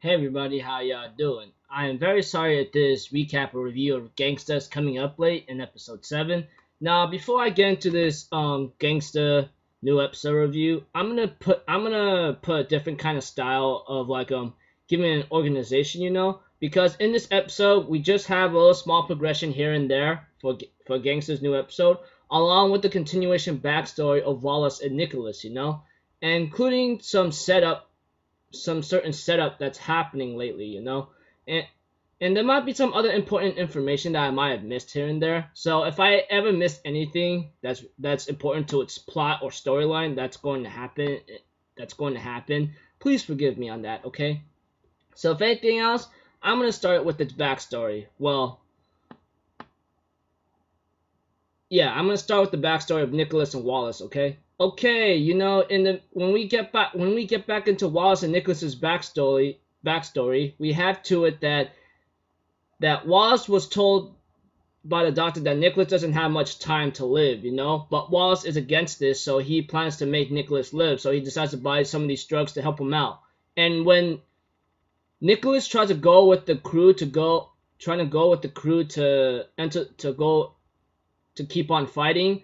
Hey everybody, how y'all doing? I am very sorry that this recap or review of GANGSTA is coming up late in episode 7. Now, before I get into this GANGSTA new episode review, I'm gonna put a different kind of style of giving an organization, because in this episode we just have a little small progression here and there for GANGSTA's new episode, along with the continuation backstory of Wallace and Nicholas, including some certain setup that's happening lately, and and there might be some other important information that I might have missed here and there. So if I ever missed anything that's important to its plot or storyline that's going to happen, please forgive me on that, okay? So if anything else, I'm gonna start with its backstory. Well, yeah, I'm gonna start with the backstory of Nicholas and Wallace, okay? Okay, in the when we get back into Wallace and Nicholas's backstory, we have to it that Wallace was told by the doctor that Nicholas doesn't have much time to live, but Wallace is against this, so he plans to make Nicholas live, so he decides to buy some of these drugs to help him out. And when Nicholas tries to go with the crew to enter to go to keep on fighting,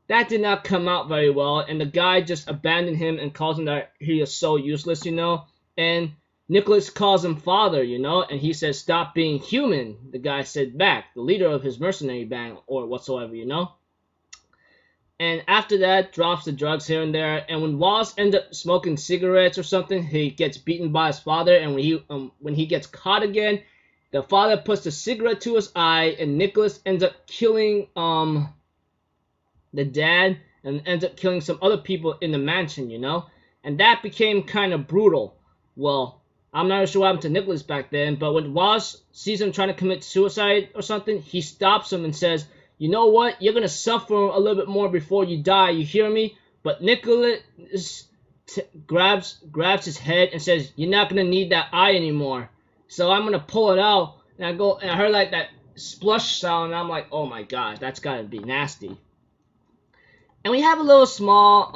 that did not come out very well, and the guy just abandoned him and calls him that he is so useless, and Nicholas calls him father, and he says, "Stop being human," the guy said back, the leader of his mercenary band or whatsoever, and after that drops the drugs here and there, and when Wallace ends up smoking cigarettes or something, he gets beaten by his father, and when he gets caught again, the father puts the cigarette to his eye, and Nicholas ends up killing the dad and ends up killing some other people in the mansion, and that became kind of brutal. Well, I'm not sure what happened to Nicholas back then, but when Wallace sees him trying to commit suicide or something, he stops him and says, "You know what? You're gonna suffer a little bit more before you die. You hear me?" But Nicholas grabs his head and says, "You're not gonna need that eye anymore. So I'm gonna pull it out." And I heard like that splush sound, and I'm like, "Oh my god, that's gotta be nasty." And we have a little small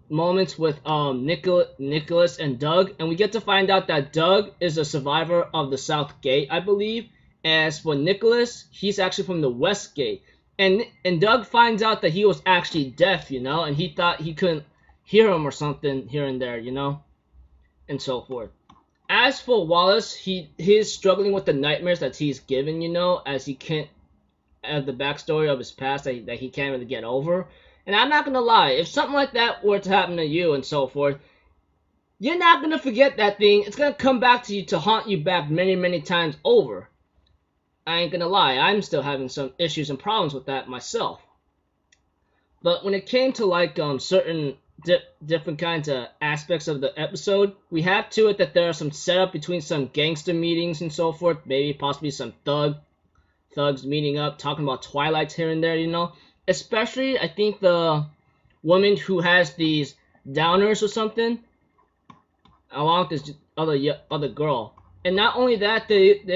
moments with Nicholas and Doug, and we get to find out that Doug is a survivor of the South Gate, I believe. As for Nicholas, he's actually from the West Gate, and Doug finds out that he was actually deaf, and he thought he couldn't hear him or something here and there, and so forth. As for Wallace, he's struggling with the nightmares that he's given, as he can't have the backstory of his past that he can't really get over. And I'm not gonna lie, if something like that were to happen to you and so forth, you're not gonna forget that thing. It's gonna come back to you to haunt you back many, many times over. I ain't gonna lie, I'm still having some issues and problems with that myself. But when it came to certain different kinds of aspects of the episode, we have to it that there are some setup between some gangster meetings and so forth, maybe possibly some thugs meeting up, talking about Twilights here and there, Especially, I think the woman who has these downers or something, along with this other girl. And not only that,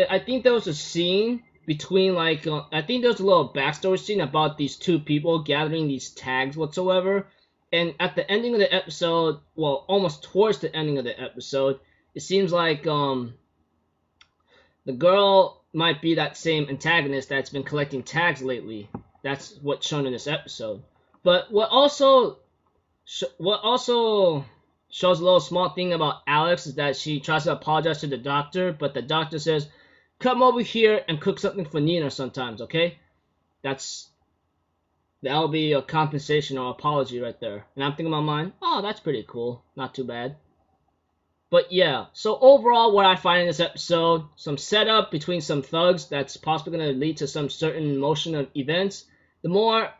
I think there was a scene between I think there was a little backstory scene about these two people gathering these tags whatsoever. And at the ending of the episode, well, almost towards the ending of the episode, it seems like the girl might be that same antagonist that's been collecting tags lately. That's what's shown in this episode. But what also shows a little small thing about Alex is that she tries to apologize to the doctor, but the doctor says, "Come over here and cook something for Nina sometimes, okay?" That'll be a compensation or apology right there. And I'm thinking in my mind, oh, that's pretty cool. Not too bad. But yeah, so overall what I find in this episode, some setup between some thugs that's possibly going to lead to some certain motion of events. The more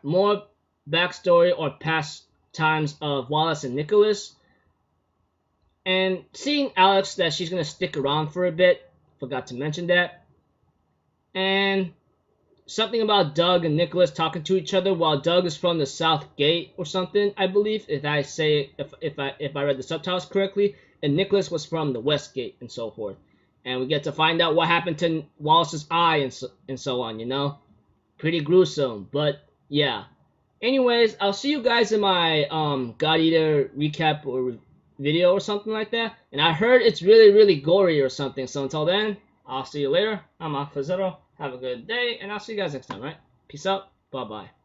backstory or past times of Wallace and Nicholas. And seeing Alex that she's going to stick around for a bit. Forgot to mention that. And something about Doug and Nicholas talking to each other while Doug is from the South Gate or something, I believe, if I read the subtitles correctly, and Nicholas was from the West Gate and so forth. And we get to find out what happened to Wallace's eye and so on, Pretty gruesome, but yeah. Anyways, I'll see you guys in my God Eater recap or video or something like that. And I heard it's really, really gory or something. So until then, I'll see you later. I'm Akfazero. Have a good day, and I'll see you guys next time, right? Peace out. Bye-bye.